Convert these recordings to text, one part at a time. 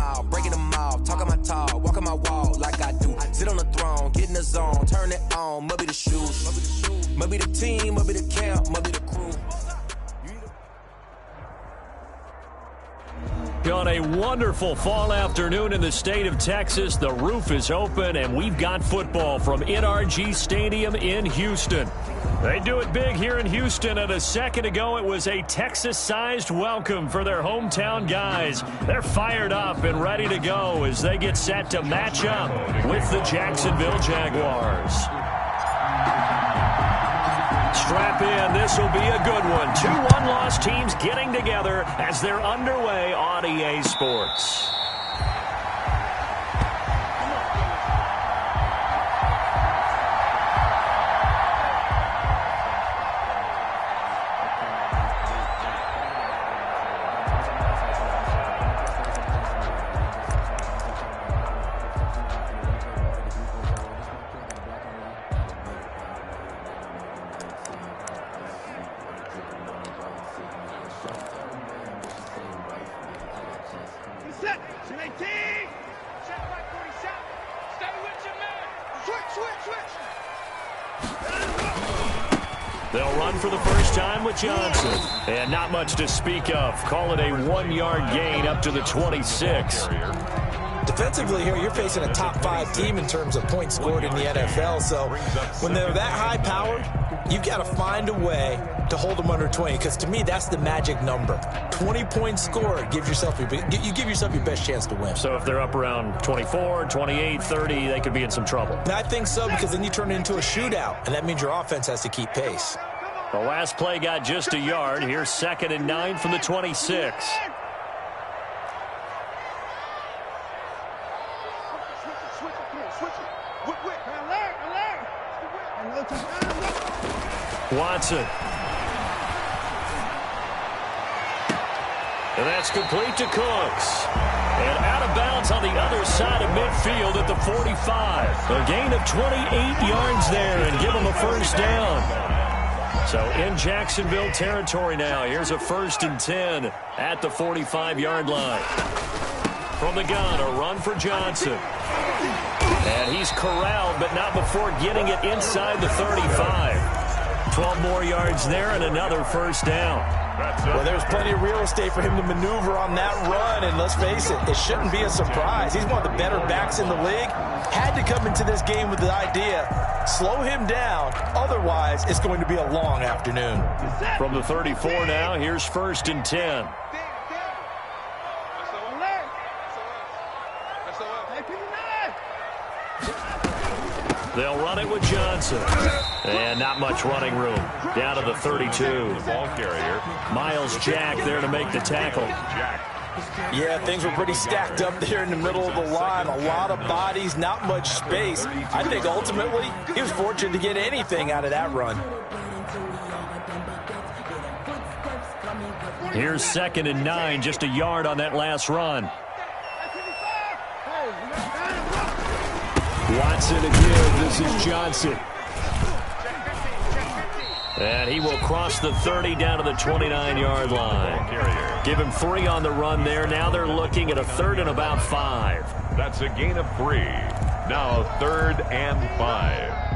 mile, breaking them off, talking my talk, walking my wall like I do. Sit on the throne, get in the zone, turn it on, maybe the shoes, maybe the team, maybe the camp, maybe the crew. On a wonderful fall afternoon in the state of Texas, the roof is open, and we've got football from NRG Stadium in Houston. They do it big here in Houston, and a second ago it was a Texas-sized welcome for their hometown guys. They're fired up and ready to go as they get set to match up with the Jacksonville Jaguars. Strap in, this will be a good one. Two one-loss teams getting together as they're underway on EA Sports. They'll run for the first time with Johnson. And not much to speak of. Call it a 1-yard gain up to the 26. Defensively here, you're facing a top 5 team in terms of points scored in the NFL. So when they're that high-powered, you've got to find a way to hold them under 20. Because to me, that's the magic number. 20 points scored, you give yourself your best chance to win. So if they're up around 24, 28, 30, they could be in some trouble. And I think so, because then you turn it into a shootout, and that means your offense has to keep pace. The last play got just a yard. Here's 2nd and 9 from the 26. Watson. And that's complete to Cooks. And out of bounds on the other side of midfield at the 45. A gain of 28 yards there and give them a first down. So in Jacksonville territory now. Here's a 1st and 10 at the 45-yard line. From the gun, a run for Johnson. And he's corralled, but not before getting it inside the 35. 12 more yards there and another first down. Well, there's plenty of real estate for him to maneuver on that run, and let's face it, it shouldn't be a surprise. He's one of the better backs in the league. Had to come into this game with the idea, slow him down, otherwise it's going to be a long afternoon. From the 34 now, here's 1st and 10. They'll run it with Johnson. And not much running room. Down to the 32. Ball carrier. Miles Jack there to make the tackle. Yeah, things were pretty stacked up there in the middle of the line. A lot of bodies, not much space. I think ultimately he was fortunate to get anything out of that run. Here's 2nd and 9, just a yard on that last run. Watson again. This is Johnson. And he will cross the 30 down to the 29-yard line. Give him 3 on the run there. Now they're looking at a 3rd and about 5. That's a gain of 3. Now 3rd and 5.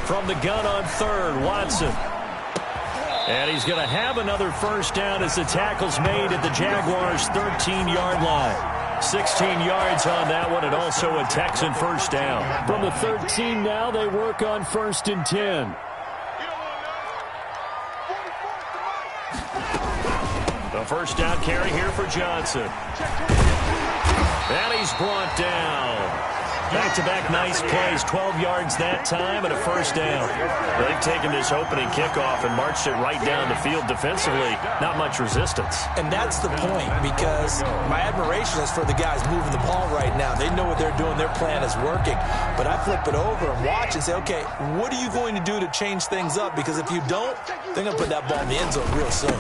From the gun on 3rd, Watson. And he's going to have another first down as the tackle's made at the Jaguars' 13-yard line. 16 yards on that one, and also a Texan first down. From the 13 now, they work on 1st and 10. The first down carry here for Johnson. And he's brought down. Back-to-back nice plays, 12 yards that time and a first down. They've taken this opening kickoff and marched it right down the field defensively. Not much resistance. And that's the point, because my admiration is for the guys moving the ball right now. They know what they're doing. Their plan is working. But I flip it over and watch and say, okay, what are you going to do to change things up? Because if you don't, they're going to put that ball in the end zone real soon.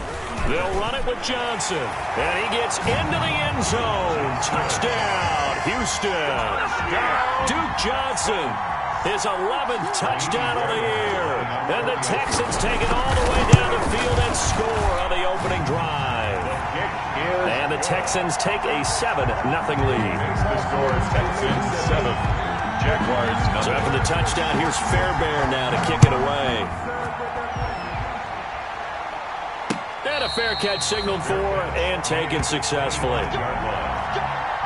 They'll run it with Johnson. And he gets into the end zone. Touchdown, Houston. Duke Johnson, his 11th touchdown of the year. And the Texans take it all the way down the field and score on the opening drive. And the Texans take a 7-0 lead. The score is Texans 7, Jaguars 9. So after the touchdown, here's Fairbairn now to kick it away. And a fair catch signaled for and taken successfully.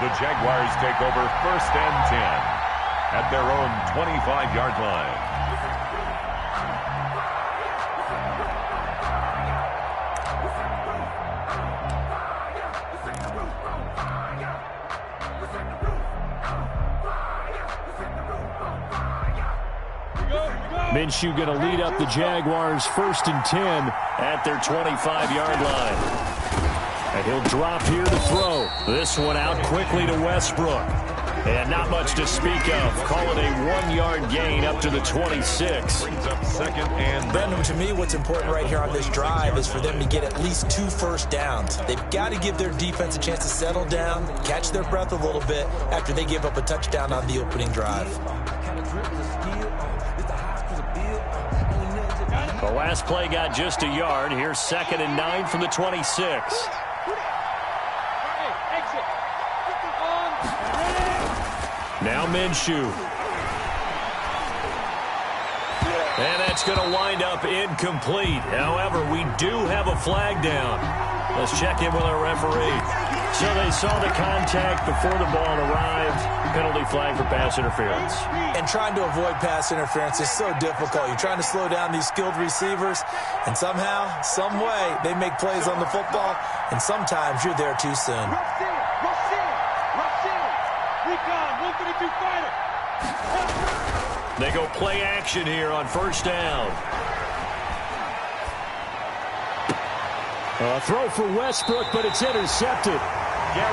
The Jaguars take over 1st and 10 at their own 25-yard line. Minshew going to lead up the Jaguars 1st and 10 at their 25-yard line. And he'll drop here to throw. This one out quickly to Westbrook. And not much to speak of. Call it a 1-yard gain up to the 26. Brings up 2nd and... Brandon, to me, what's important right here on this drive is for them to get at least 2 first downs. They've got to give their defense a chance to settle down, catch their breath a little bit after they give up a touchdown on the opening drive. The last play got just a yard. Here's 2nd and 9 from the 26. Now Minshew. And that's going to wind up incomplete. However, we do have a flag down. Let's check in with our referee. So they saw the contact before the ball arrived. Penalty flag for pass interference. And trying to avoid pass interference is so difficult. You're trying to slow down these skilled receivers, and somehow, some way, they make plays on the football, and sometimes you're there too soon. They go play action here on 1st down. A throw for Westbrook, but it's intercepted.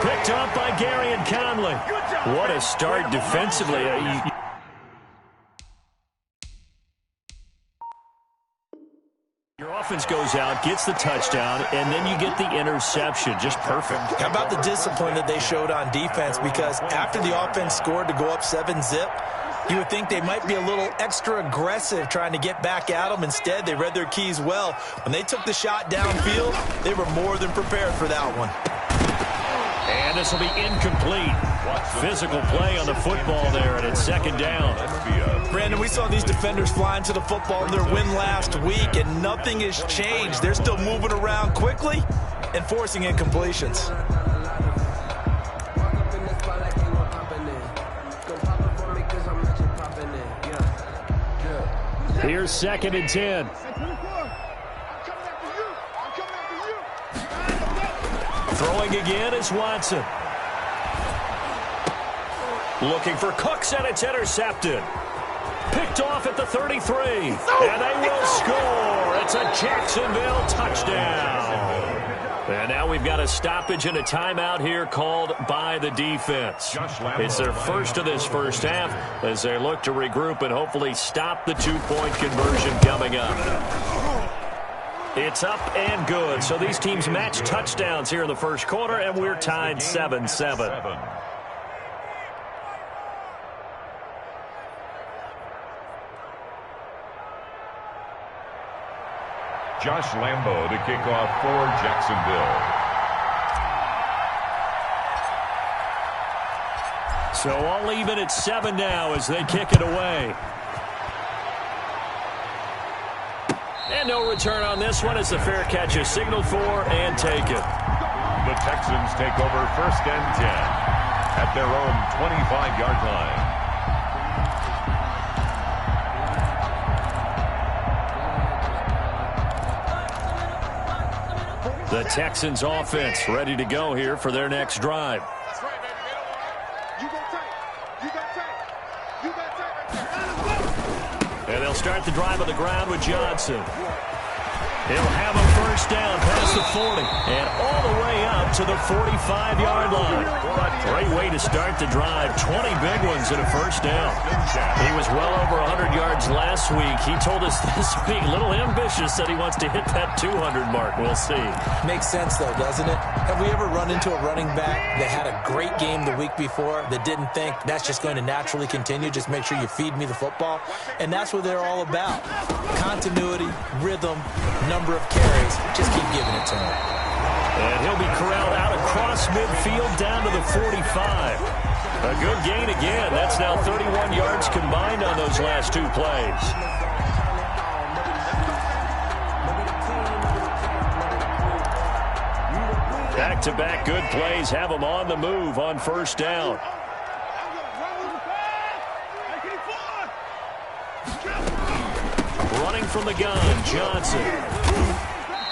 Picked up by Gary and Conley. What a start defensively. Your offense goes out, gets the touchdown, and then you get the interception. Just perfect. How about the discipline that they showed on defense? Because after the offense scored to go up 7-zip, you would think they might be a little extra aggressive trying to get back at them. Instead, they read their keys well. When they took the shot downfield, they were more than prepared for that one. And this will be incomplete. Physical play on the football there, and it's 2nd down. Brandon, we saw these defenders flying to the football in their win last week, and nothing has changed. They're still moving around quickly and forcing incompletions. Here's 2nd and 10. Throwing again is Watson. Looking for Cooks, and it's intercepted. Picked off at the 33. And they will score. It's a Jacksonville touchdown. And now we've got a stoppage and a timeout here called by the defense. It's their first of this first half as they look to regroup and hopefully stop the 2-point conversion coming up. It's up and good. So these teams match touchdowns here in the first quarter, and we're tied 7-7. Josh Lambo to kick off for Jacksonville. So all even at 7 now as they kick it away. And no return on this one as the fair catch is signaled for and taken. The Texans take over 1st and 10 at their own 25-yard line. The Texans offense ready to go here for their next drive. start the drive on the ground with Johnson. He'll have a first down past the 40 and all the way up to the 45-yard line. Great way to start the drive. 20 big ones and a first down. He was well over 100 yards last week. He told us this week, a little ambitious, that he wants to hit that 200 mark. We'll see. Makes sense, though, doesn't it? Have we ever run into a running back that had a great game the week before that didn't think that's just going to naturally continue? Just make sure you feed me the football. And that's what they're all about. Continuity, rhythm, number of carries. Just keep giving it to him. And he'll be corralled out across midfield down to the 45. A good gain again. That's now 31 yards combined on those last two plays. Back-to-back good plays have them on the move on first down. Running from the gun, Johnson.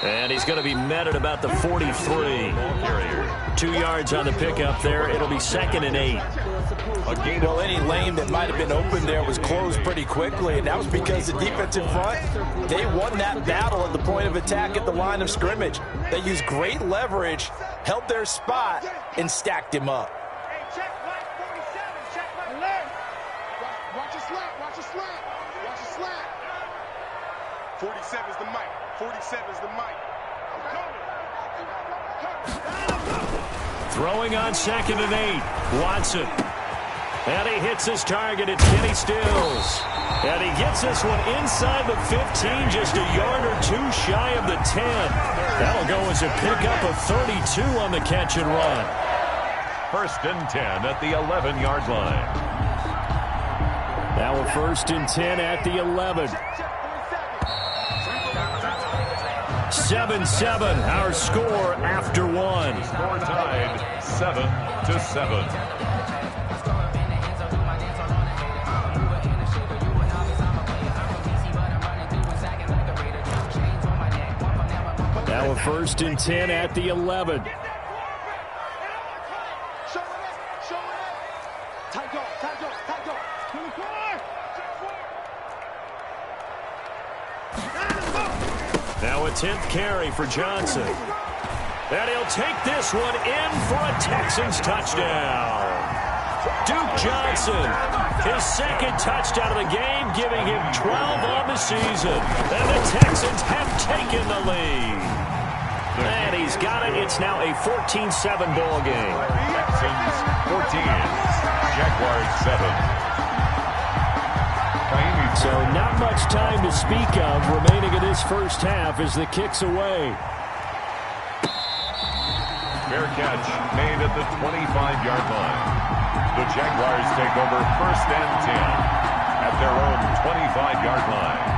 And he's going to be met at about the 43. 2 yards on the pickup there. It'll be 2nd and 8. Well, any lane that might have been open there was closed pretty quickly, and that was because the defense in front, they won that battle at the point of attack at the line of scrimmage. They used great leverage, held their spot, and stacked him up. Check Mike 47, check Mike alert. Watch your slap, watch your slap, watch your slap. 47's the mic, 47's the mic. I'm coming. Throwing on 2nd and 8. Watson. And he hits his target. It's Kenny Stills. And he gets this one inside the 15, just a yard or two shy of the 10. That'll go as a pickup of 32 on the catch and run. 1st and 10 at the 11-yard line. Now a 1st and 10 at the 11. 7-7, our score after one. Score tied 7-7. Now a 1st and 10 at the 11. Now a 10th carry for Johnson. And he'll take this one in for a Texans touchdown. Duke Johnson, his 2nd touchdown of the game, giving him 12 on the season. And the Texans have taken the lead. And he's got it. It's now a 14-7 ball game. Texans 14, Jaguars 7. So not much time to speak of remaining in this first half as the kick's away. Fair catch made at the 25-yard line. The Jaguars take over 1st and 10 at their own 25-yard line.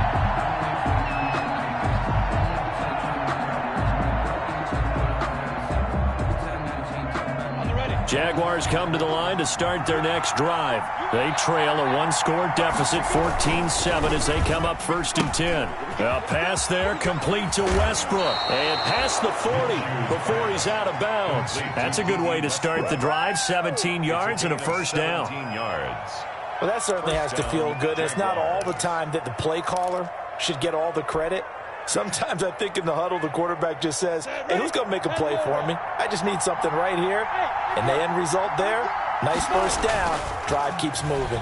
Jaguars come to the line to start their next drive. They trail a one-score deficit, 14-7, as they come up 1st and 10. A pass there complete to Westbrook. And past the 40 before he's out of bounds. That's a good way to start the drive. 17 yards and a first down. 17 yards. Well, that certainly has to feel good. It's not all the time that the play caller should get all the credit. Sometimes I think in the huddle, the quarterback just says, hey, who's going to make a play for me? I just need something right here. And the end result there, nice first down. Drive keeps moving.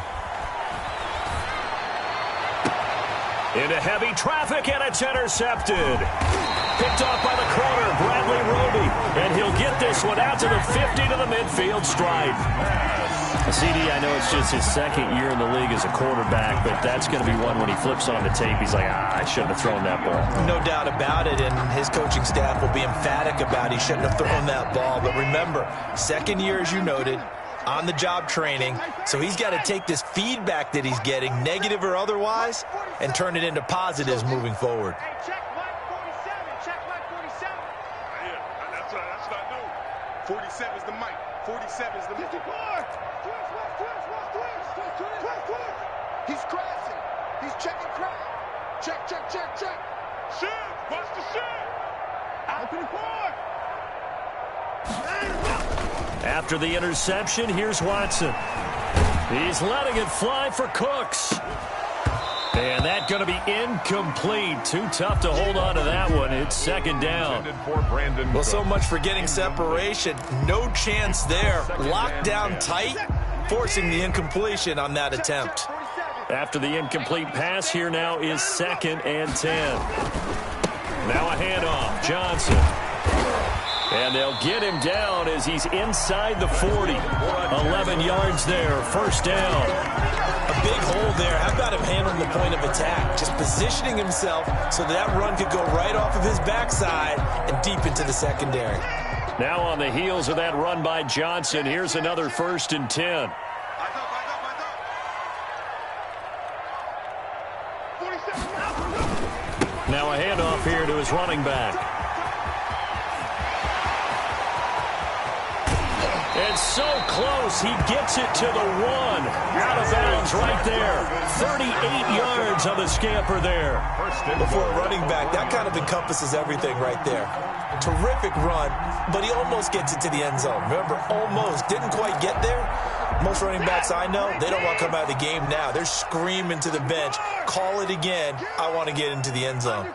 Into heavy traffic, and it's intercepted. Picked off by the corner, Bradley Roby. And he'll get this one out to the 50 to the midfield stripe. CD, I know it's just his 2nd year in the league as a quarterback, but that's going to be one when he flips on the tape, he's like, I shouldn't have thrown that ball. No doubt about it, and his coaching staff will be emphatic about he shouldn't have thrown that ball. But remember, 2nd year, as you noted, on-the-job training, so he's got to take this feedback that he's getting, negative or otherwise, and turn it into positives moving forward. Check Mike 47, check Mike 47. Yeah, that's not new. 47's the mic, 47's the mic. He's crossing. He's checking crowd. Check. Shit. Watch the shit. Open the After the interception, here's Watson. He's letting it fly for Cooks. And that's going to be incomplete. Too tough to hold on to that one. It's second down. Well, so much for getting separation. No chance there. Locked down tight, forcing the incompletion on that attempt. After the incomplete pass, here now is 2nd and 10. Now a handoff. Johnson. And they'll get him down as he's inside the 40. 11 yards there. First down. A big hole there. How about him handling the point of attack? Just positioning himself so that run could go right off of his backside and deep into the secondary. Now on the heels of that run by Johnson, here's another 1st and 10. Now a handoff here to his running back. It's so close, he gets it to the 1. Out of bounds right there. 38 yards on the scamper there. Before a running back, that kind of encompasses everything right there. Terrific run, but he almost gets it to the end zone. Remember, almost. Didn't quite get there. Most running backs I know, they don't want to come out of the game now. They're screaming to the bench, call it again. I want to get into the end zone.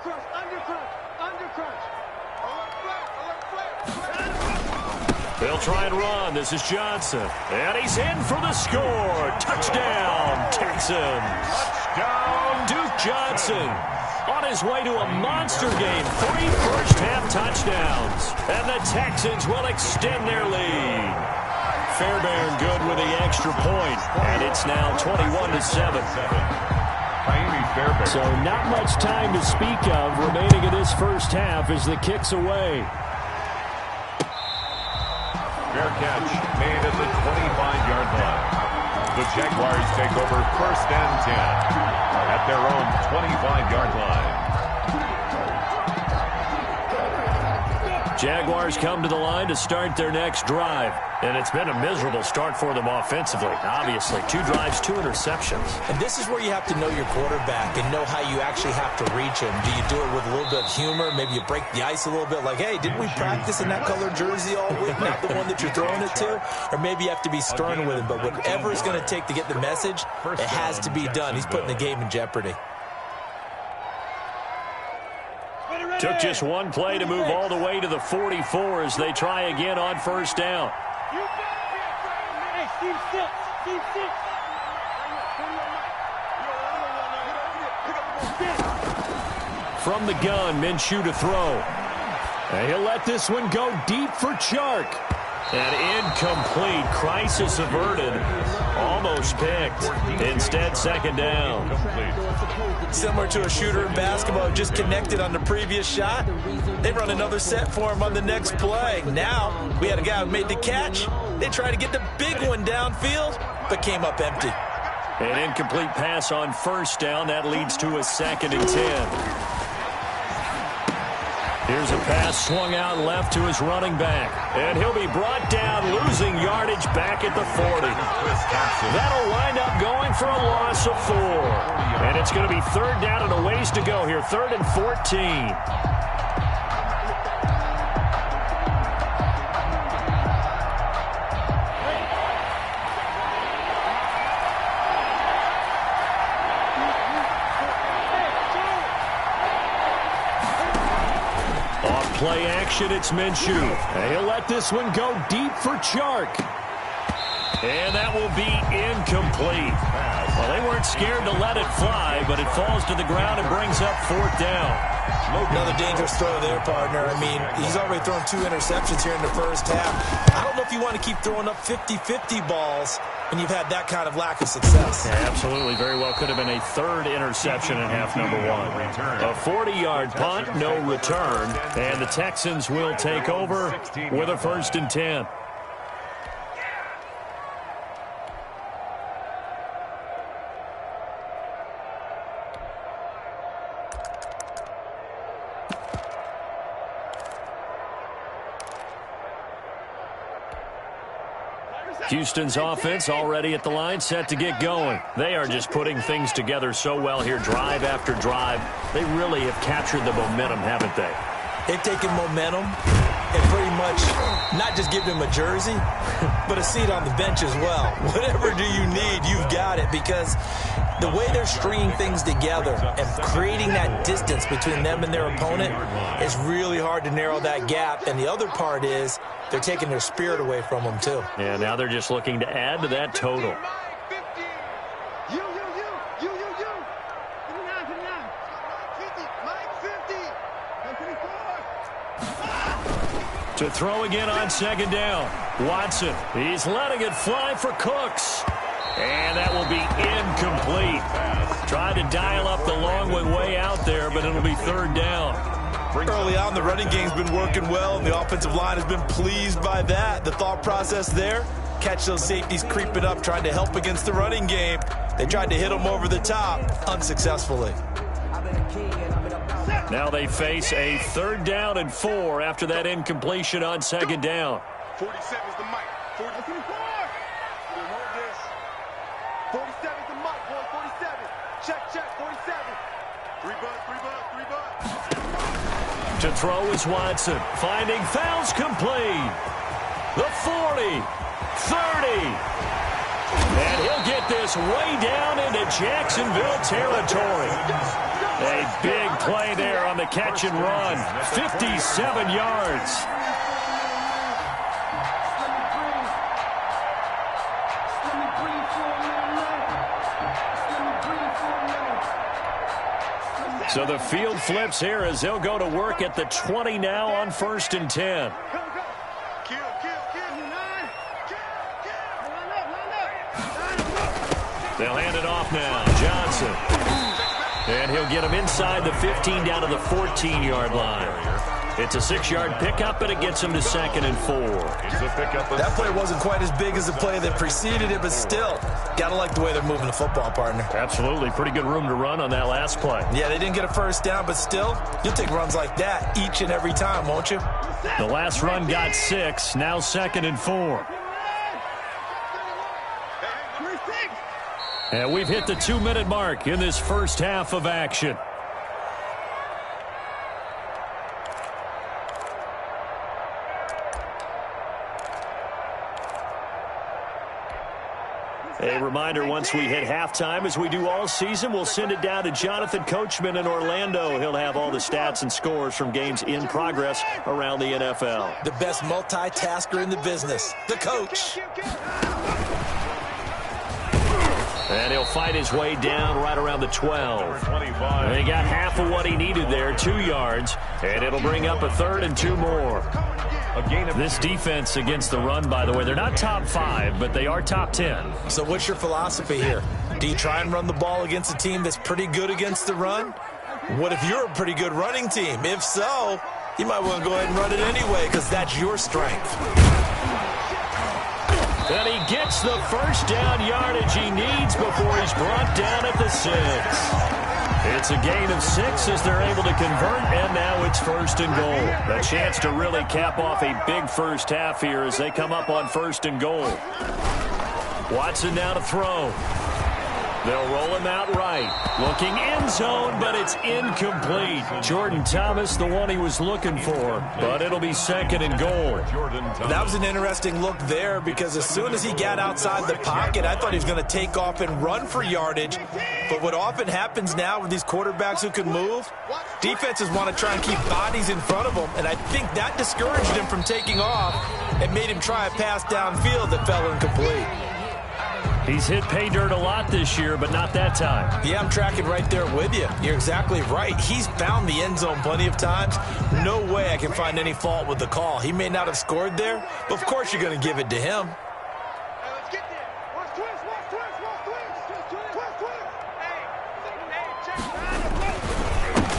They'll try and run. This is Johnson. And he's in for the score. Touchdown, Texans. Touchdown, Duke Johnson. On his way to a monster game. 3 first-half touchdowns. And the Texans will extend their lead. Fairbairn good with the extra point. And it's now 21-7. So not much time to speak of remaining in this first half as the kick's away. Fair catch made at the 25-yard line. The Jaguars take over 1st and 10 at their own 25-yard line. Jaguars come to the line to start their next drive. And it's been a miserable start for them offensively. Obviously, 2 drives, 2 interceptions. And this is where you have to know your quarterback and know how you actually have to reach him. Do you do it with a little bit of humor? Maybe you break the ice a little bit like, hey, didn't we practice in that color jersey all week? Not the one that you're throwing it to? Or maybe you have to be stern with him. But whatever it's going to take to get the message, it has to be done. He's putting the game in jeopardy. Took just one play to move all the way to the 44 as they try again on first down. From the gun, Minshew to throw. And he'll let this one go deep for Chark. And incomplete. Crisis averted. Almost picked. Instead, second down. Similar to a shooter in basketball who just connected on the previous shot. They run another set for him on the next play. Now, we had a guy who made the catch. They tried to get the big one downfield, but came up empty. An incomplete pass on first down. That leads to a 2nd and 10. Here's a pass swung out left to his running back. And he'll be brought down, losing yardage back at the 40. That'll wind up going for a loss of 4. And it's going to be 3rd down and a ways to go here. 3rd and 14. Play action, it's Minshew. And he'll let this one go deep for Chark. And that will be incomplete. Well, they weren't scared to let it fly, but it falls to the ground and brings up 4th down. Another dangerous throw there, partner. I mean, he's already thrown 2 interceptions here in the first half. I don't know if you want to keep throwing up 50-50 balls when you've had that kind of lack of success. Yeah, absolutely. Very well could have been a 3rd interception in half number 1. A 40-yard punt, no return. And the Texans will take over with a 1st and 10. Houston's offense already at the line, set to get going. They are just putting things together so well here, drive after drive. They really have captured the momentum, haven't they? They've taken momentum and pretty much not just give him a jersey, but a seat on the bench as well. Whatever do you need, you've got it, because the way they're stringing things together and creating that distance between them and their opponent is really hard to narrow that gap. And the other part is they're taking their spirit away from them, too. Yeah, now they're just looking to add to that total. To throw again on second down. Watson, he's letting it fly for Cooks. And that will be incomplete. Tried to dial up the long one way out there, but it'll be third down. Early on, the running game's been working well, and the offensive line has been pleased by that. The thought process there, catch those safeties creeping up, trying to help against the running game. They tried to hit them over the top, unsuccessfully. Now they face a 3rd down and 4 after that incompletion on second down. 47 is the mic. 44. Hold this. 47 is the mic, boy. 47. Check. 47. 3 bucks. To throw is Watson. Finding Fowles complete. The 40. 30. And he'll get this way down into Jacksonville territory. A big play there on the catch and run. 57 yards. So the field flips here as they'll go to work at the 20 now on 1st and 10. They'll hand it off now. Johnson. And he'll get him inside the 15 down to the 14-yard line. It's a 6-yard pickup, and it gets him to 2nd and 4. That play wasn't quite as big as the play that preceded it, but still, got to like the way they're moving the football, partner. Absolutely. Pretty good room to run on that last play. Yeah, they didn't get a first down, but still, you'll take runs like that each and every time, won't you? The last run got 6, now 2nd and 4. And we've hit the 2-minute mark in this first half of action. A reminder, once we hit halftime, as we do all season, we'll send it down to Jonathan Coachman in Orlando. He'll have all the stats and scores from games in progress around the NFL. The best multitasker in the business, the coach. And he'll fight his way down right around the 12. And he got half of what he needed there, 2 yards. And it'll bring up a 3rd and 2 more. This defense against the run, by the way, they're not top 5, but they are top 10. So what's your philosophy here? Do you try and run the ball against a team that's pretty good against the run? What if you're a pretty good running team? If so, you might want to go ahead and run it anyway, because that's your strength. And he gets the first down yardage he needs before he's brought down at the 6. It's a gain of 6 as they're able to convert, and now it's 1st and goal. A chance to really cap off a big first half here as they come up on 1st and goal. Watson now to throw. They'll roll him out right. Looking end zone, but it's incomplete. Jordan Thomas, the one he was looking for, but it'll be 2nd and goal. That was an interesting look there, because as soon as he got outside the pocket, I thought he was going to take off and run for yardage. But what often happens now with these quarterbacks who can move, defenses want to try and keep bodies in front of them, and I think that discouraged him from taking off and made him try a pass downfield that fell incomplete. He's hit pay dirt a lot this year, but not that time. Yeah, I'm tracking right there with you. You're exactly right. He's found the end zone plenty of times. No way I can find any fault with the call. He may not have scored there, but of course you're going to give it to him.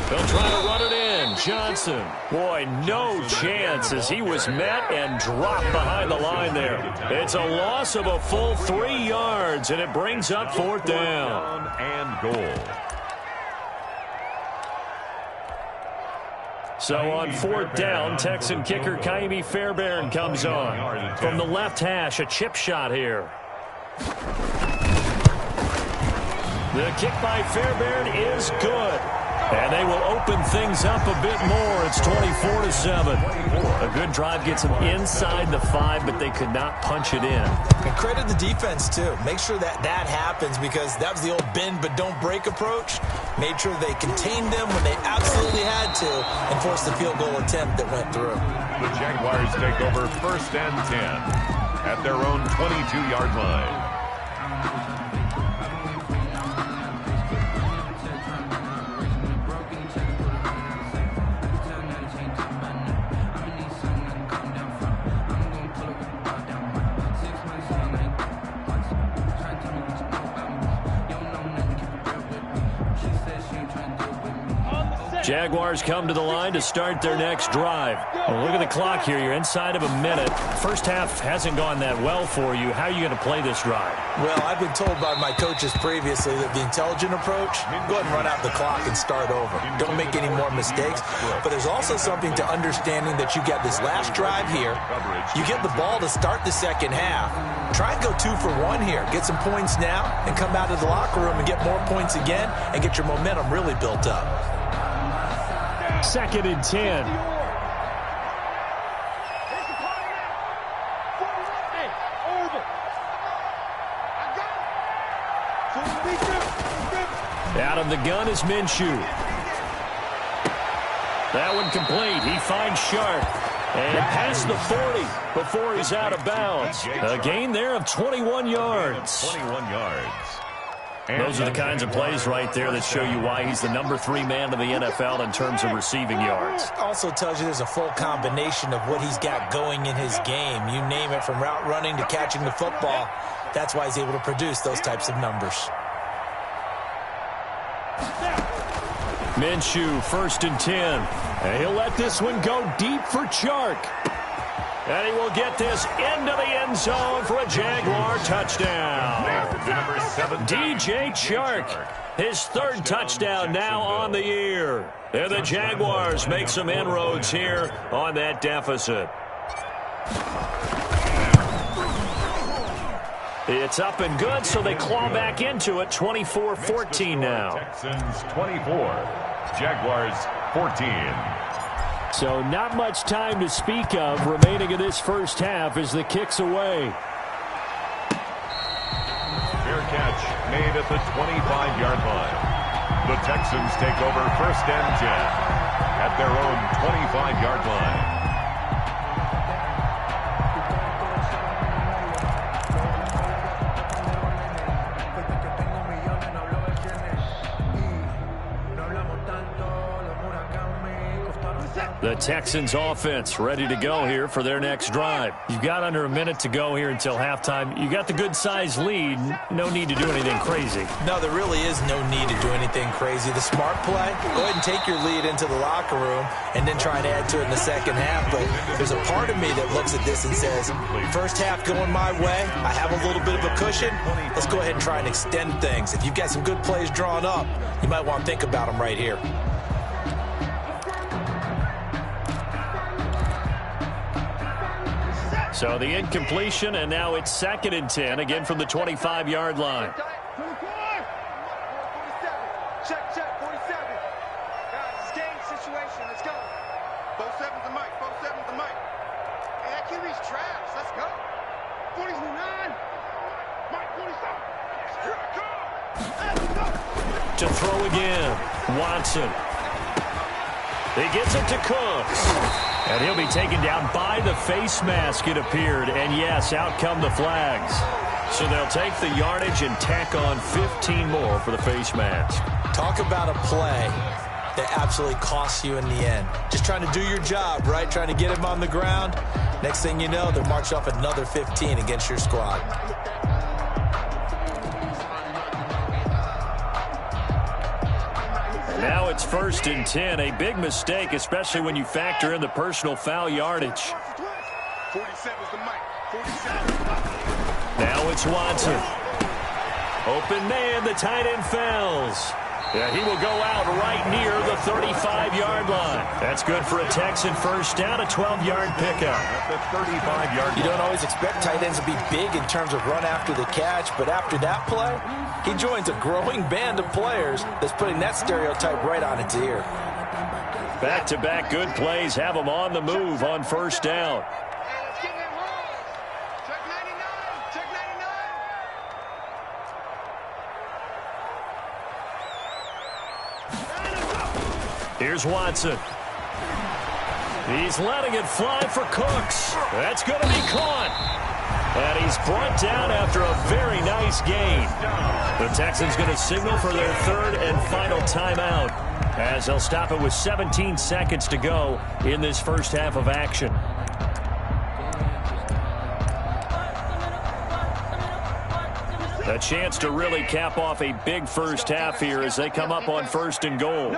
They'll try to run it in. Johnson. Boy, no chance as he was met and dropped behind the line there. It's a loss of a full 3 yards, and it brings up 4th down. And goal. So on 4th down, Texan kicker Kaimi Fairbairn comes on. From the left hash, a chip shot here. The kick by Fairbairn is good. And they will open things up a bit more. It's 24-7. A good drive gets them inside the 5, but they could not punch it in. And credit the defense, too. Make sure that happens, because that was the old bend but don't break approach. Made sure they contained them when they absolutely had to and forced the field goal attempt that went through. The Jaguars take over 1st and 10 at their own 22-yard line. Jaguars come to the line to start their next drive. Well, look at the clock here. You're inside of a minute. First half hasn't gone that well for you. How are you going to play this drive? Well, I've been told by my coaches previously that the intelligent approach, go ahead and run out the clock and start over. Don't make any more mistakes. But there's also something to understanding that you get this last drive here. You get the ball to start the second half. Try and go 2 for 1 here. Get some points now and come out of the locker room and get more points again and get your momentum really built up. 2nd and 10. Out of the gun is Minshew. That one complete. He finds Sharp. And past the 40 before he's out of bounds. A gain there of 21 yards. 21 yards. Those are the kinds of plays right there that show you why he's the number 3 man in the NFL in terms of receiving yards. Also tells you there's a full combination of what he's got going in his game. You name it, from route running to catching the football. That's why he's able to produce those types of numbers. Minshew, 1st and 10. And he'll let this one go deep for Chark. And he will get this into the end zone for a Jaguar touchdown. DJ Chark, his 3rd touchdown now on the year. And the Jaguars make some inroads here on that deficit. It's up and good, so they claw back into it. 24-14 now. Texans 24, Jaguars 14. So not much time to speak of remaining in this first half as the kick's away. Fair catch made at the 25-yard line. The Texans take over 1st and 10 at their own 25-yard line. The Texans offense ready to go here for their next drive. You've got under a minute to go here until halftime. You got the good-sized lead. No need to do anything crazy. No, there really is no need to do anything crazy. The smart play, go ahead and take your lead into the locker room and then try and add to it in the second half. But there's a part of me that looks at this and says, first half going my way, I have a little bit of a cushion. Let's go ahead and try and extend things. If you've got some good plays drawn up, you might want to think about them right here. So the incompletion, and now it's 2nd and 10, again from the 25-yard line. 47. Check, 47. Guys, it's game situation. Let's go. 47's the mic. 47's the mic. Hey, that QB's trash. Let's go. 49. Mike, 47. Here I come. Let's go. To throw again, Watson. He gets it to Cooks. And he'll be taken down by the face mask, it appeared. And yes, out come the flags. So they'll take the yardage and tack on 15 more for the face mask. Talk about a play that absolutely costs you in the end. Just trying to do your job, right? Trying to get him on the ground. Next thing you know, they'll march off another 15 against your squad. Now it's 1st and 10, a big mistake, especially when you factor in the personal foul yardage. 47's the mic. 47. Now it's Watson. Open man, the tight end fouls. Yeah, he will go out right near the 35-yard line. That's good for a Texan first down, a 12-yard pickup. At the 35-yard line. You don't always expect tight ends to be big in terms of run after the catch, but after that play, he joins a growing band of players that's putting that stereotype right on its ear. Back-to-back good plays have him on the move on first down. Here's Watson. He's letting it fly for Cooks. That's going to be caught. And he's brought down after a very nice gain. The Texans going to signal for their third and final timeout, as they'll stop it with 17 seconds to go in this first half of action. A chance to really cap off a big first half here as they come up on first and goal.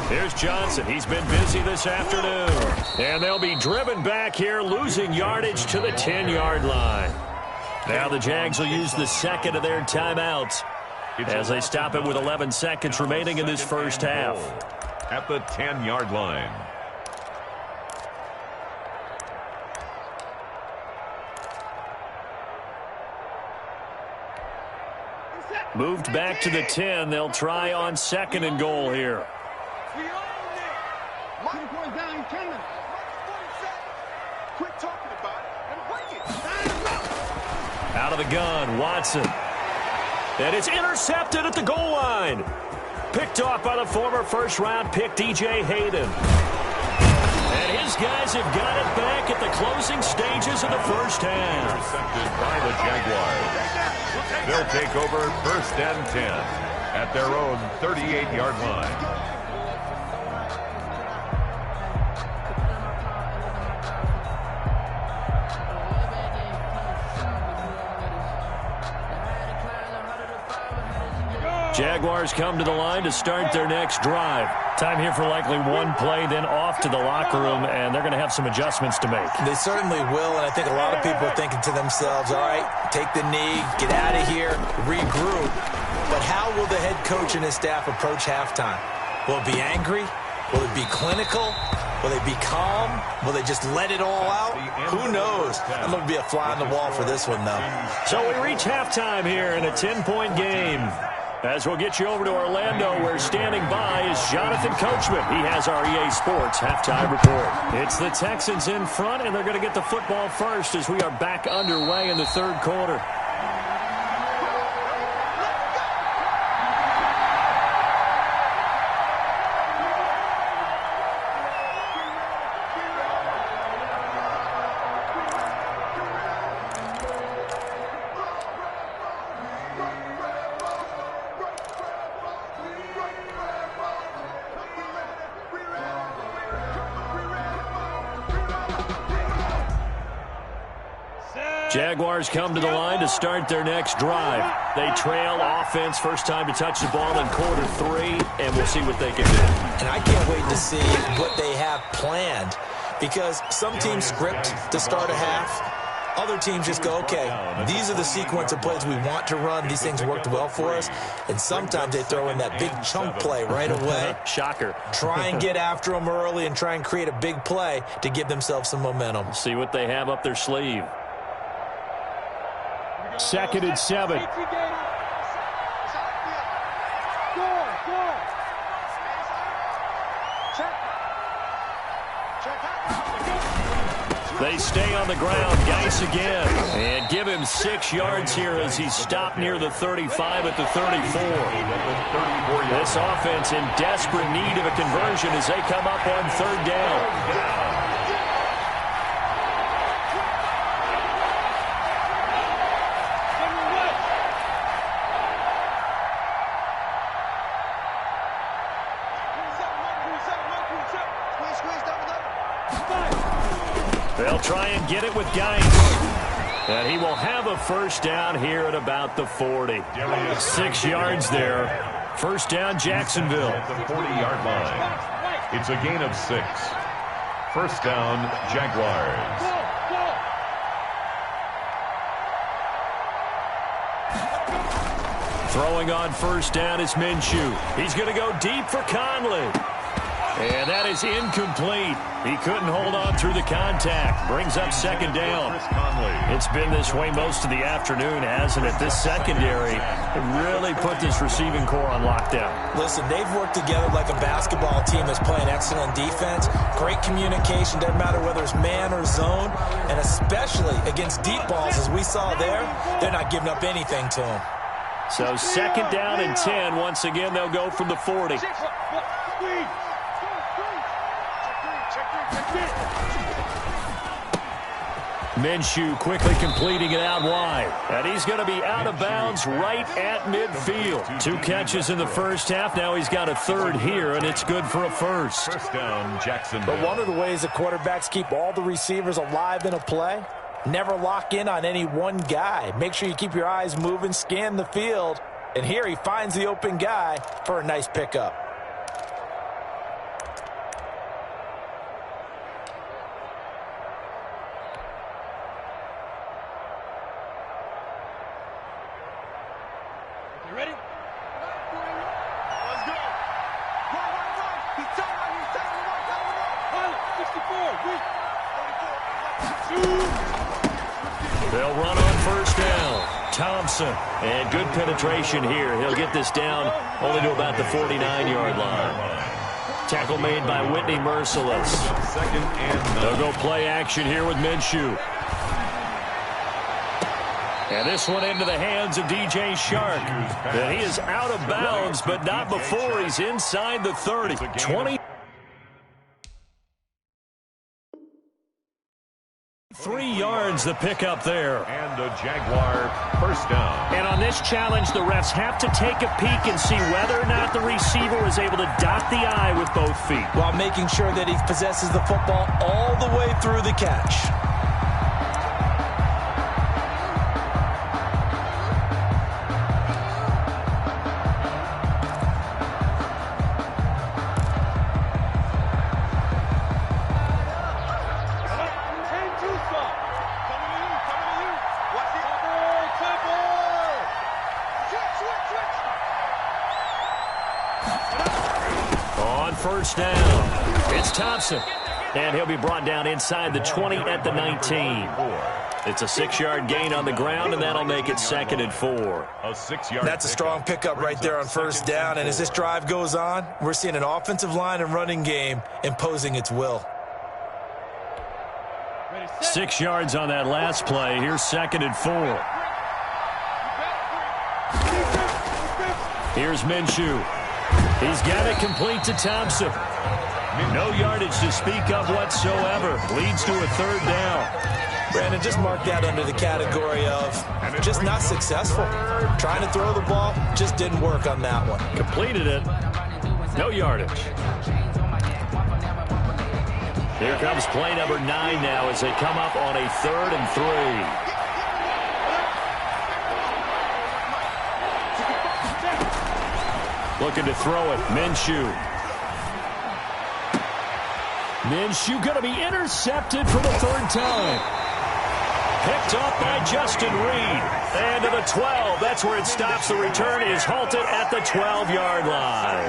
Here's Johnson. He's been busy this afternoon. And they'll be driven back here, losing yardage to the 10-yard line. Now the Jags will use the second of their timeouts as they stop it with 11 seconds remaining in this first half. At the 10-yard line. Moved back to the 10. They'll try on second and goal here. Out of the gun, Watson. And it's intercepted at the goal line. Picked off by the former first-round pick, DJ Hayden. And his guys have got it back at the closing stages of the first half. Intercepted by the Jaguars. They'll take over first and 10 at their own 38-yard line. Jaguars come to the line to start their next drive. Time here for likely one play, then off to the locker room, and they're going to have some adjustments to make. They certainly will, and I think a lot of people are thinking to themselves, all right, take the knee, get out of here, regroup. But how will the head coach and his staff approach halftime? Will it be angry? Will it be clinical? Will they be calm? Will they just let it all out? Who knows? I'm going to be a fly on the wall for this one, though. So we reach halftime here in a 10-point game. As we'll get you over to Orlando, where standing by is Jonathan Coachman. He has our EA Sports halftime report. It's the Texans in front, and they're going to get the football first as we are back underway in the third quarter. Jaguars come to the line to start their next drive. They trail offense, first time to touch the ball in quarter 3, and we'll see what they can do. And I can't wait to see what they have planned, because some teams script to start a half. Other teams just go, okay, these are the sequence of plays we want to run. These things worked well for us. And sometimes they throw in that big chunk play right away. Shocker. Try and get after them early and try and create a big play to give themselves some momentum. See what they have up their sleeve. 2nd and 7. They stay on the ground. Geis again. And give him 6 yards here as he's stopped near the 35 at the 34. This offense in desperate need of a conversion as they come up on third down. They'll try and get it with Geis. And he will have a first down here at about the 40. 6 yards there. First down, Jacksonville. At the 40-yard line. It's a gain of 6. First down, Jaguars. Throwing on first down is Minshew. He's going to go deep for Conley. And that is incomplete. He couldn't hold on through the contact. Brings up second down. It's been this way most of the afternoon, hasn't it? This secondary really put this receiving core on lockdown. Listen, they've worked together like a basketball team that's playing excellent defense. Great communication, doesn't matter whether it's man or zone. And especially against deep balls, as we saw there, they're not giving up anything to them. So second down and 10. Once again, they'll go from the 40. Minshew quickly completing it out wide. And he's going to be out of bounds right at midfield. 2 catches in the first half. Now he's got a third here, and it's good for a first. First down, Jacksonville. But one of the ways the quarterbacks keep all the receivers alive in a play, never lock in on any one guy. Make sure you keep your eyes moving, scan the field. And here he finds the open guy for a nice pickup. They'll run on first down. Thompson. And good penetration here. He'll get this down only to about the 49-yard line. Tackle made by Whitney Merciless. Second and 9. They'll go play action here with Minshew. And this one into the hands of DJ Shark. And he is out of bounds, but not before he's inside the 30. 20. 3 yards the pickup there. And a Jaguar first down. And on this challenge, the refs have to take a peek and see whether or not the receiver is able to dot the I with both feet, while making sure that he possesses the football all the way through the catch. First down. It's Thompson. And he'll be brought down inside the 20 at the 19. It's a 6-yard gain on the ground, and that'll make it second and 4. A 6-yard. That's a strong pickup right there on first down. And as this drive goes on, we're seeing an offensive line and running game imposing its will. 6 yards on that last play. Here's second and 4. Here's Minshew. He's got it complete to Thompson. No yardage to speak of whatsoever. Leads to a third down. Brandon, just mark that under the category of just not successful. Trying to throw the ball, just didn't work on that one. Completed it. No yardage. Here comes play number 9 now as they come up on a 3rd and 3. Looking to throw it. Minshew. Minshew going to be intercepted for the 3rd time. Picked up by Justin Reed. And to the 12. That's where it stops. The return is halted at the 12-yard line.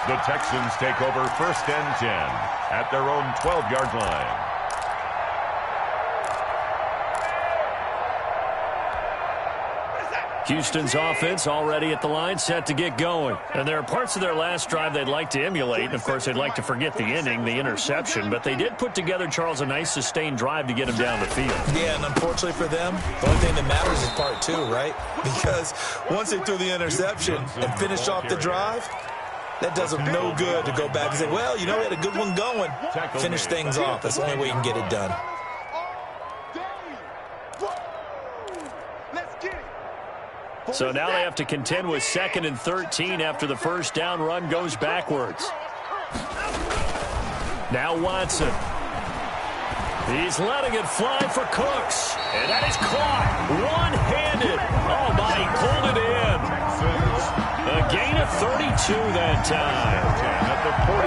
The Texans take over first and 10 at their own 12-yard line. Houston's offense already at the line, set to get going. And there are parts of their last drive they'd like to emulate. Of course, they'd like to forget the inning, the interception. But they did put together, Charles, a nice sustained drive to get him down the field. Yeah, and unfortunately for them, the only thing that matters is part 2, right? Because once they threw the interception and finished off the drive, that does them no good to go back and say, well, you know, we had a good one going. Finish things off. That's the only way you can get it done. So now they have to contend with 2nd and 13 after the first down run goes backwards. Now Watson. He's letting it fly for Cooks. And that is caught one-handed. Oh, my, he pulled it in. A gain of 32 that time.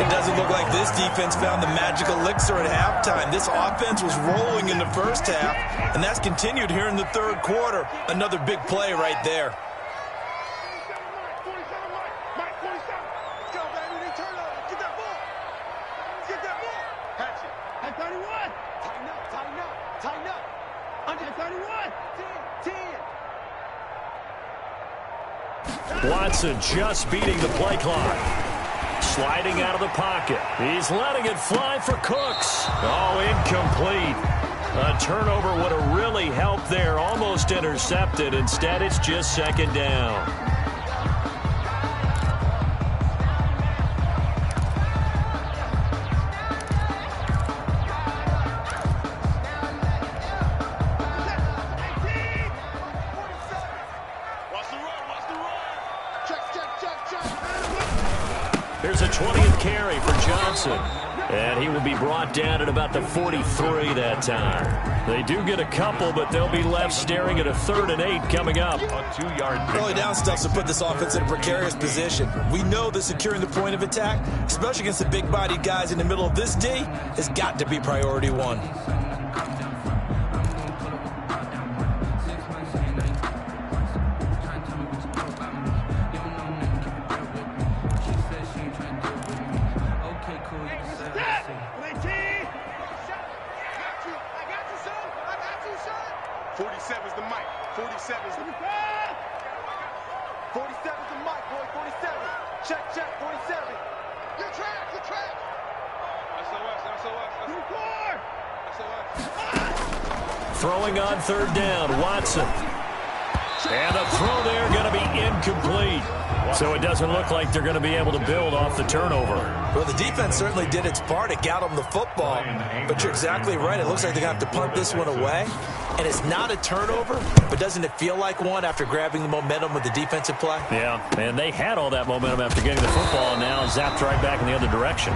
It doesn't look like this defense found the magic elixir at halftime. This offense was rolling in the first half, and that's continued here in the 3rd quarter. Another big play right there. Watson just beating the play clock. Sliding out of the pocket. He's letting it fly for Cooks. Oh, incomplete. A turnover would have really helped there. Almost intercepted. Instead, it's just second down. Here's a 20th carry for Johnson. And he will be brought down at about the 43 that time. They do get a couple, but they'll be left staring at a 3rd and 8 coming up. A 2-yard Early down stuff to put this offense in a precarious position. We know that securing the point of attack, especially against the big-bodied guys in the middle of this D, has got to be priority one. Throwing on 3rd down, Watson. And the throw there going to be incomplete. So it doesn't look like they're going to be able to build off the turnover. Well, the defense certainly did its part. It got them the football. But you're exactly right. It looks like they're going to have to punt this one away. And it's not a turnover, but doesn't it feel like one after grabbing the momentum with the defensive play? Yeah, and they had all that momentum after getting the football, and now zapped right back in the other direction.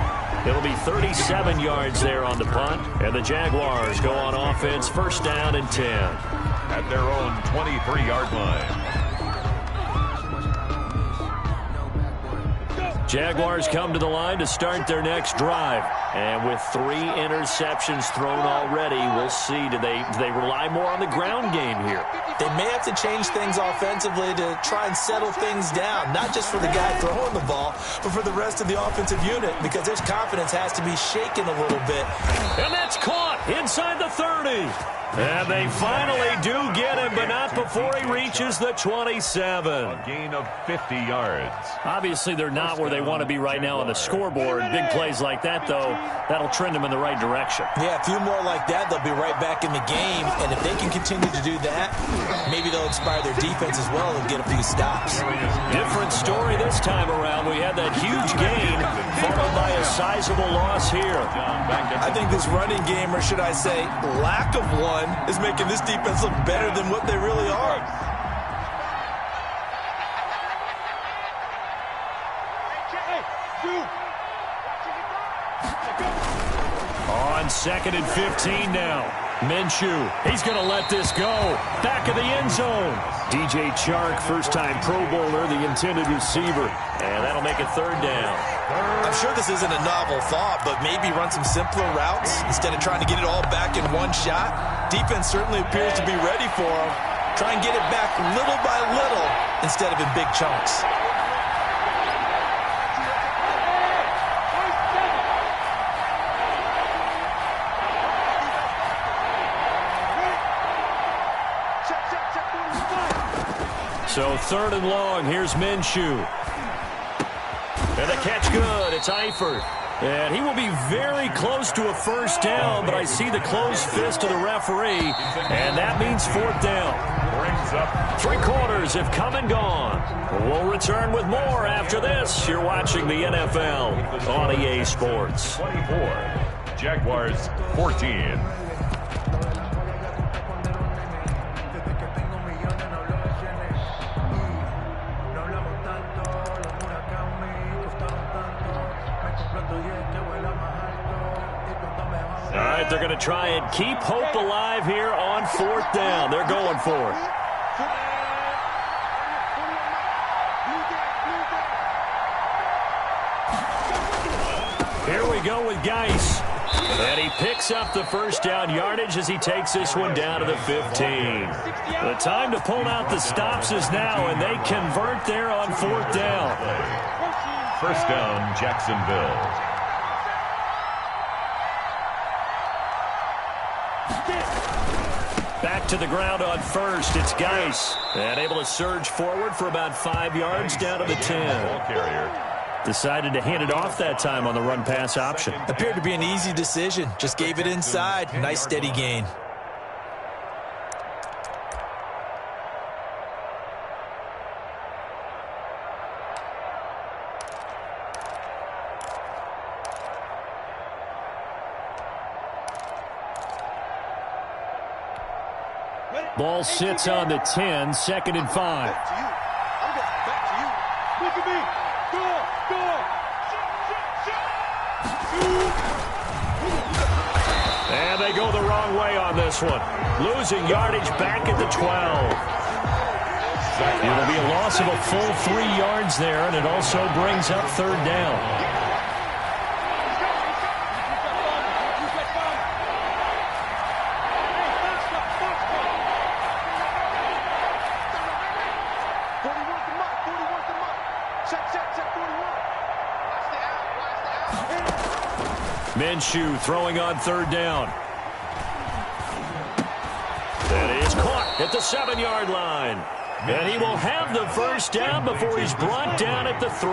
It'll be 37 yards there on the punt, and the Jaguars go on offense, 1st down and 10. At their own 23-yard line. Jaguars come to the line to start their next drive. And with 3 interceptions thrown already, we'll see. Do they rely more on the ground game here? They may have to change things offensively to try and settle things down, not just for the guy throwing the ball, but for the rest of the offensive unit, because their confidence has to be shaken a little bit. And that's caught inside the 30. And they finally do get him, but not before he reaches the 27. A gain of 50 yards. Obviously, they're not where they want to be right now on the scoreboard. Big plays like that, though, that'll trend them in the right direction. Yeah, a few more like that, they'll be right back in the game. And if they can continue to do that, maybe they'll inspire their defense as well and get a few stops. Different story this time around. We had that huge gain, followed by a sizable loss here. I think this running game, or should I say lack of one, is making this defense look better than what they really are. On 2nd and 15 now. Minshew, he's going to let this go. Back of the end zone. DJ Chark, first-time Pro Bowler, the intended receiver. And that'll make it 3rd down. I'm sure this isn't a novel thought, but maybe run some simpler routes instead of trying to get it all back in one shot. Defense certainly appears to be ready for them. Try and get it back little by little instead of in big chunks. So 3rd and long, here's Minshew. And the catch good, it's Eifert. And he will be very close to a 1st down, but I see the closed fist of the referee, and that means 4th down. Brings up 3 quarters have come and gone. We'll return with more after this. You're watching the NFL on EA Sports. 24. Jaguars 14. All right, they're going to try and keep hope alive here on 4th down. They're going for it. Here we go with Geis. And he picks up the 1st down yardage as he takes this one down to the 15. The time to pull out the stops is now, and they convert there on 4th down. 1st down, Jacksonville. Back to the ground on first. It's Geis. And able to surge forward for about 5 yards down to the 10. Decided to hand it off that time on the run-pass option. Appeared to be an easy decision. Just gave it inside. Nice steady gain. Ball sits on the 10, 2nd and 5. Back to you. I'm going back to you. Look at me. Go. And they go the wrong way on this one. Losing yardage back at the 12. It'll be a loss of a full 3 yards there, and it also brings up 3rd down. Minshew throwing on 3rd down. That is caught at the 7-yard line. And he will have the 1st down before he's brought down at the 3.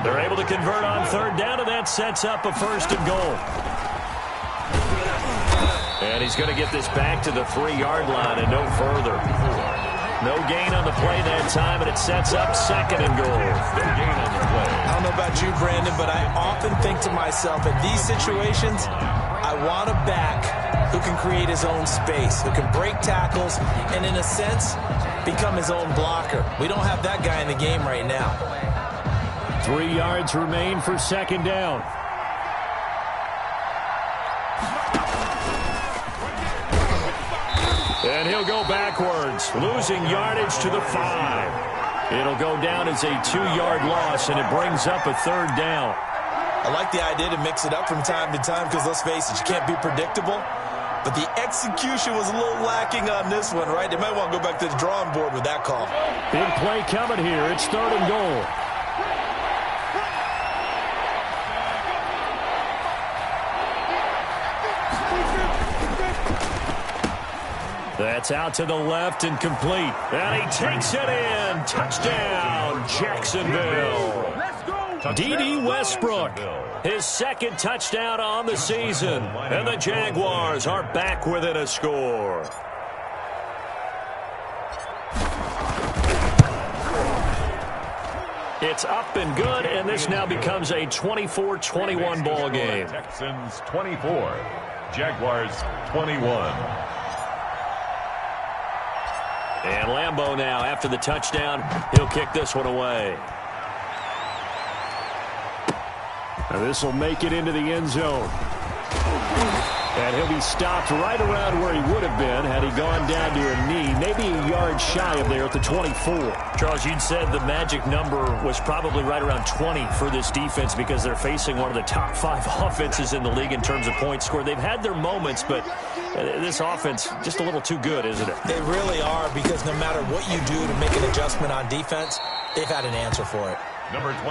They're able to convert on 3rd down, and that sets up a 1st and goal. And he's going to get this back to the 3-yard line and no further. No gain on the play that time, and it sets up 2nd and goal. No gain on the play. I don't know about you, Brandon, but I often think to myself, in these situations, I want a back who can create his own space, who can break tackles, and in a sense, become his own blocker. We don't have that guy in the game right now. 3 yards remain for 2nd down. And he'll go backwards, losing yardage to the 5. It'll go down as a 2-yard loss, and it brings up a 3rd down. I like the idea to mix it up from time to time because, let's face it, you can't be predictable. But the execution was a little lacking on this one, right? They might want to go back to the drawing board with that call. Big play coming here. It's 3rd and goal. That's out to the left and complete. And he takes it in. Touchdown, Jacksonville. Dede Westbrook, his 2nd touchdown on the season. And the Jaguars are back within a score. It's up and good, and this now becomes a 24-21 ball game. Texans 24, Jaguars 21. And Lambeau now, after the touchdown, he'll kick this one away. Now this will make it into the end zone. And he'll be stopped right around where he would have been had he gone down to a knee, maybe a yard shy of there at the 24. Charles, you'd said the magic number was probably right around 20 for this defense because they're facing one of the top 5 offenses in the league in terms of points scored. They've had their moments, but this offense just a little too good, isn't it? They really are, because no matter what you do to make an adjustment on defense, they've had an answer for it.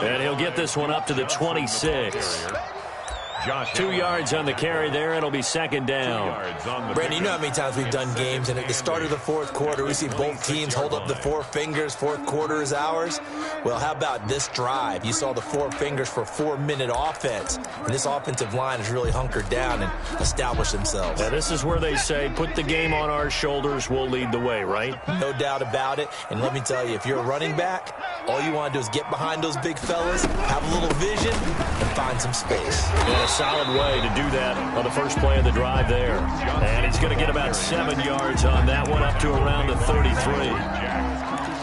And he'll get this one up to the 26. 2 yards on the carry there. It'll be 2nd down. Brandon, you know how many times we've done games, and at the start of the 4th quarter, we see both teams hold up the 4 fingers. 4th quarter is ours. Well, how about this drive? You saw the 4 fingers for a 4-minute offense, and this offensive line has really hunkered down and established themselves. Now, this is where they say, put the game on our shoulders, we'll lead the way, right? No doubt about it. And let me tell you, if you're a running back, all you want to do is get behind those big fellas, have a little vision, and find some space. And a solid way to do that on the first play of the drive there. And he's going to get about 7 yards on that one, up to around the 33.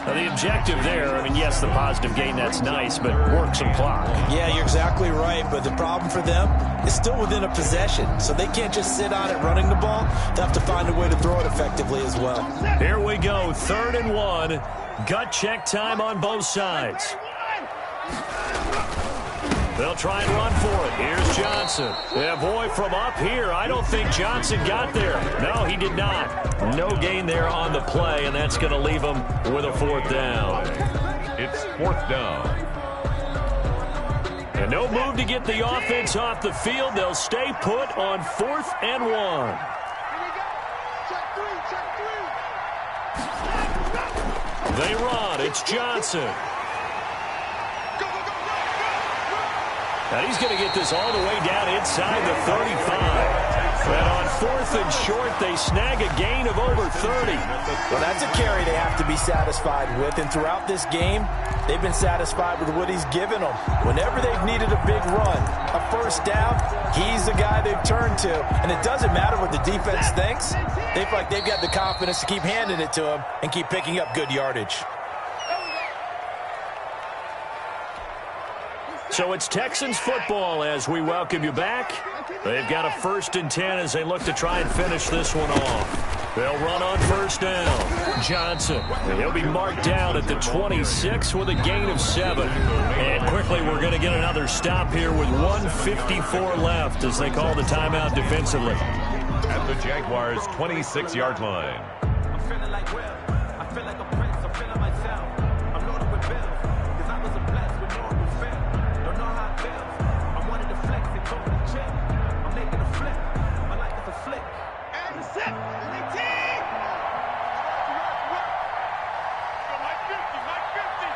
Now, the objective there, I mean, yes, the positive gain, that's nice, but work some clock. Yeah, you're exactly right, but the problem for them is still within a possession, so they can't just sit on it running the ball. They have to find a way to throw it effectively as well. Here we go, 3rd and 1. Gut check time on both sides. They'll try and run for it. Here's Johnson. Yeah, boy, from up here, I don't think Johnson got there. No, he did not. No gain there on the play, and that's going to leave him with a 4th down. It's 4th down. And no move to get the offense off the field. They'll stay put on 4th and 1. They run. It's Johnson. And he's going to get this all the way down inside the 35. And on 4th and short, they snag a gain of over 30. Well, that's a carry they have to be satisfied with. And throughout this game, they've been satisfied with what he's given them. Whenever they've needed a big run, a first down, he's the guy they've turned to. And it doesn't matter what the defense thinks. They feel like they've got the confidence to keep handing it to him and keep picking up good yardage. So it's Texans football as we welcome you back. They've got a 1st and 10 as they look to try and finish this one off. They'll run on 1st down. Johnson, he'll be marked down at the 26 with a gain of 7. And quickly we're going to get another stop here with 1:54 left as they call the timeout defensively. At the Jaguars' 26-yard line. I'm feeling like Will. I feel like a prince. I'm feeling myself. I'm loaded with bills. Because I was a blessed with no one fail. Don't know how it feels. I wanted to flex and go for the chill. I'm making a flip. My life is a flick. And the set. Mike 50, Mike 50.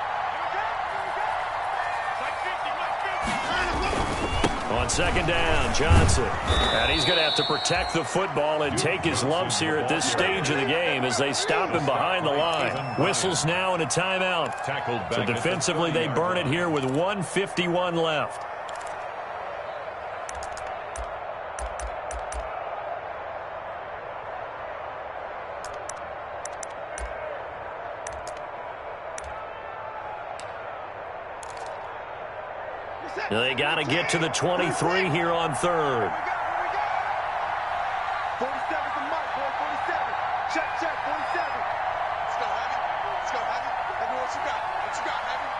Mike 50, Mike 50. On 2nd down, Johnson. And he's going to have to protect the football and take his lumps here at this stage of the game as they stop him behind the line. Whistles now and a timeout. So defensively, they burn it here with 1:51 left. They got to get to the 23 here on 3rd. 47's the mic, boy, 47. Check, 47. Let's go, Heavy. Let's go, Heavy. Heavy, what you got? What you got, Heavy?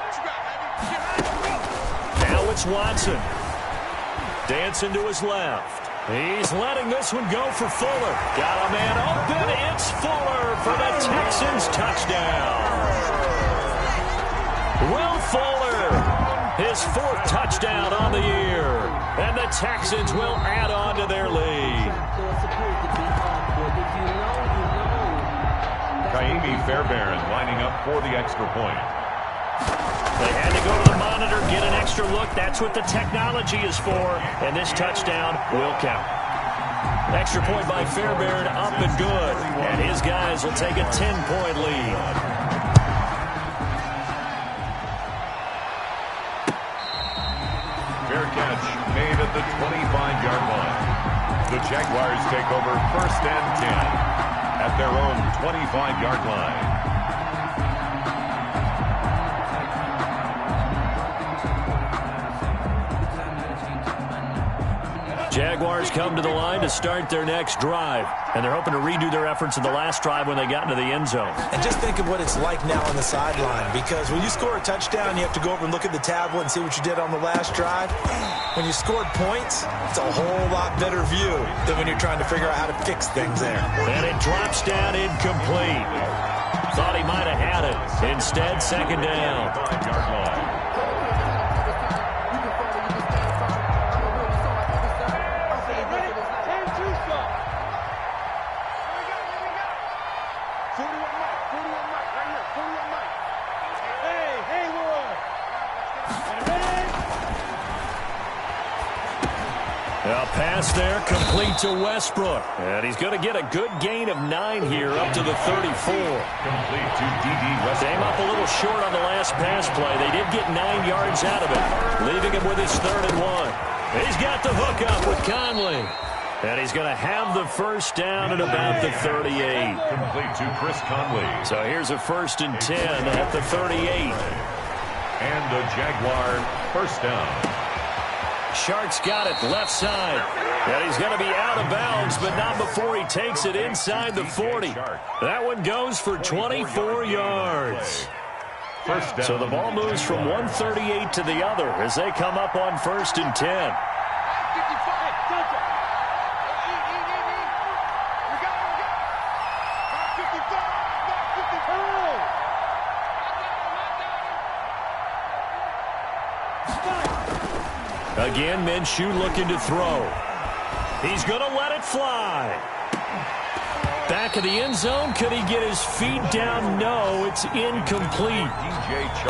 What you got, Heavy? Get Heavy, go! Now it's Watson. Dancing to his left. He's letting this one go for Fuller. Got a man open. It's Fuller for the Texans touchdown. Will Fuller. His 4th touchdown on the year. And the Texans will add on to their lead. Kaimi Fairbairn lining up for the extra point. They had to go to the monitor, get an extra look. That's what the technology is for. And this touchdown will count. Extra point by Fairbairn, up and good. And his guys will take a 10-point lead. Fair catch made at the 25-yard line. The Jaguars take over 1st and 10 at their own 25-yard line. Jaguars come to the line to start their next drive. And they're hoping to redo their efforts in the last drive when they got into the end zone. And just think of what it's like now on the sideline, because when you score a touchdown, you have to go over and look at the tablet and see what you did on the last drive. When you scored points, it's a whole lot better view than when you're trying to figure out how to fix things there. And it drops down incomplete. Thought he might have had it. Instead, 2nd down. 5-yard line. A pass there, complete to Westbrook. And he's going to get a good gain of 9 here, up to the 34. Complete to D.D. Westbrook. Came up a little short on the last pass play. They did get 9 yards out of it, leaving him with his 3rd and 1. He's got the hook up with Conley. And he's going to have the first down at about the 38. Complete to Chris Conley. So here's a 1st and 10 at the 38. And the Jaguar first down. Shark's got it left side. And he's going to be out of bounds, but not before he takes it inside the 40. That one goes for 24 yards. First down. So the ball moves from 138 to the other as they come up on 1st and 10. Again, Minshew looking to throw. He's going to let it fly. Back of the end zone. Could he get his feet down? No, it's incomplete.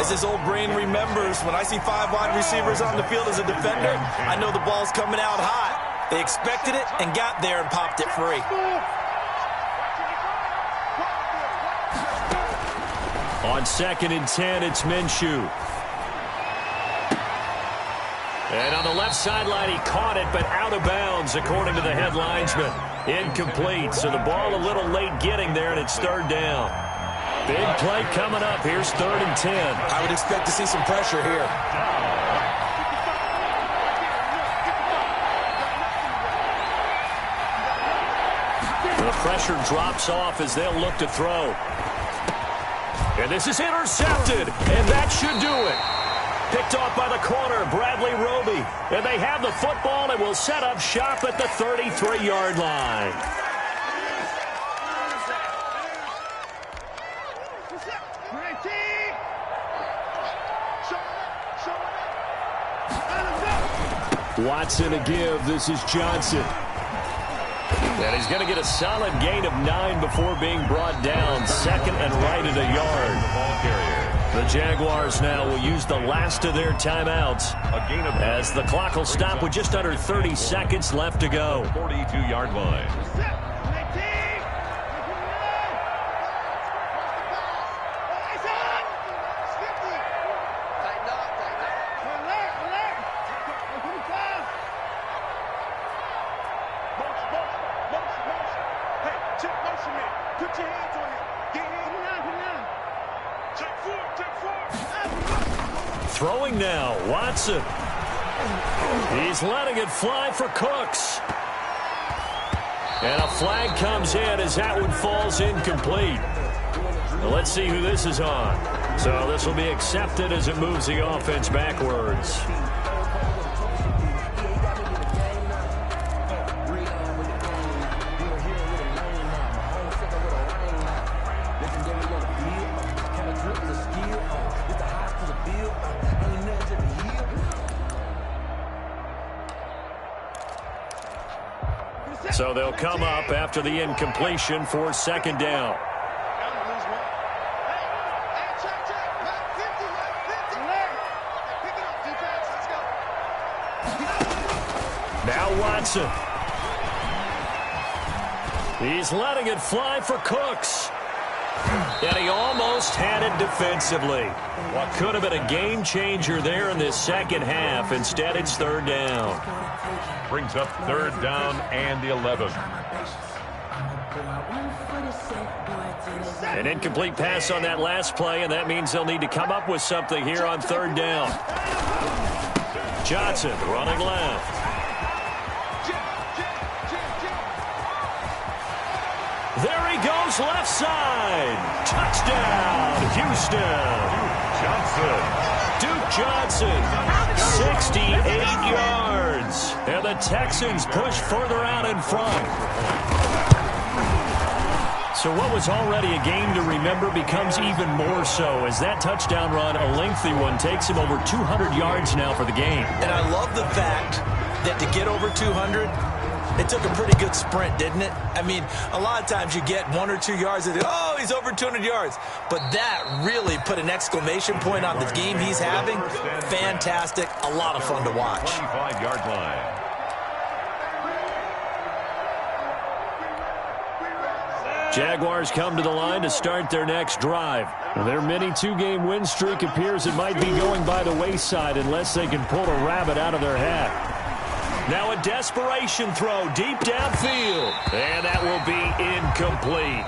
As his old brain remembers, when I see 5 wide receivers on the field as a defender, I know the ball's coming out hot. They expected it and got there and popped it free. On 2nd and 10, it's Minshew. And on the left sideline, he caught it, but out of bounds, according to the head linesman. Incomplete, so the ball a little late getting there, and it's 3rd down. Big play coming up. Here's 3rd and 10. I would expect to see some pressure here. The pressure drops off as they'll look to throw. And this is intercepted, and that should do it. Picked off by the corner, Bradley Roby. And they have the football and will set up shop at the 33-yard line. Watson a give. This is Johnson. And he's going to get a solid gain of 9 before being brought down. 2nd and right at a yard. The Jaguars now will use the last of their timeouts as the clock will stop with just under 30 seconds left to go. 42-yard line. Throwing now, Watson. He's letting it fly for Cooks. And a flag comes in as that one falls incomplete. Well, let's see who this is on. So this will be accepted as it moves the offense backwards. So they'll come up after the incompletion for 2nd down. Now Watson. He's letting it fly for Cooks. And he almost had it defensively. What could have been a game changer there in this second half. Instead, it's 3rd down. Brings up 3rd down and 11. An incomplete pass on that last play, and that means they'll need to come up with something here on 3rd down. Johnson running left. There he goes, left side. Touchdown, Houston. Duke Johnson, 68 yards. And the Texans push further out in front. So what was already a game to remember becomes even more so as that touchdown run, a lengthy one, takes him over 200 yards now for the game. And I love the fact that to get over 200, it took a pretty good sprint, didn't it? I mean, a lot of times you get 1 or 2 yards and oh, he's over 200 yards. But that really put an exclamation point on the game he's having. Fantastic. A lot of fun to watch. 25-yard line. Jaguars come to the line to start their next drive. Their mini 2-game win streak appears it might be going by the wayside unless they can pull a rabbit out of their hat. Now a desperation throw deep downfield. And that will be incomplete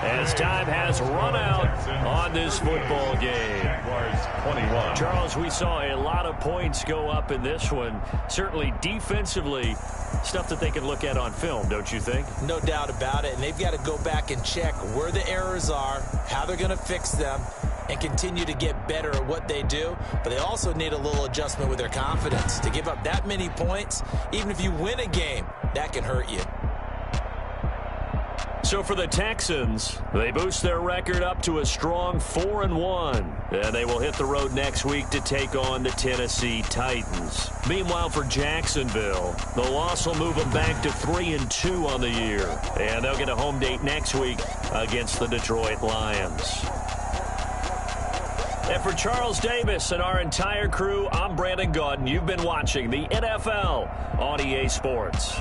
as time has run out on this football game. Jaguars 21. Charles, we saw a lot of points go up in this one. Certainly defensively, stuff that they can look at on film, don't you think? No doubt about it. And they've got to go back and check where the errors are, how they're going to fix them, and continue to get better at what they do. But they also need a little adjustment with their confidence. To give up that many points, even if you win a game, that can hurt you. So So for the Texans, they boost their record up to a strong 4-1. And they will hit the road next week to take on the Tennessee Titans. Meanwhile, for Jacksonville, the loss will move them back to 3-2 on the year. And they'll get a home date next week against the Detroit Lions. And for Charles Davis and our entire crew, I'm Brandon Gaudin. You've been watching the NFL on EA Sports.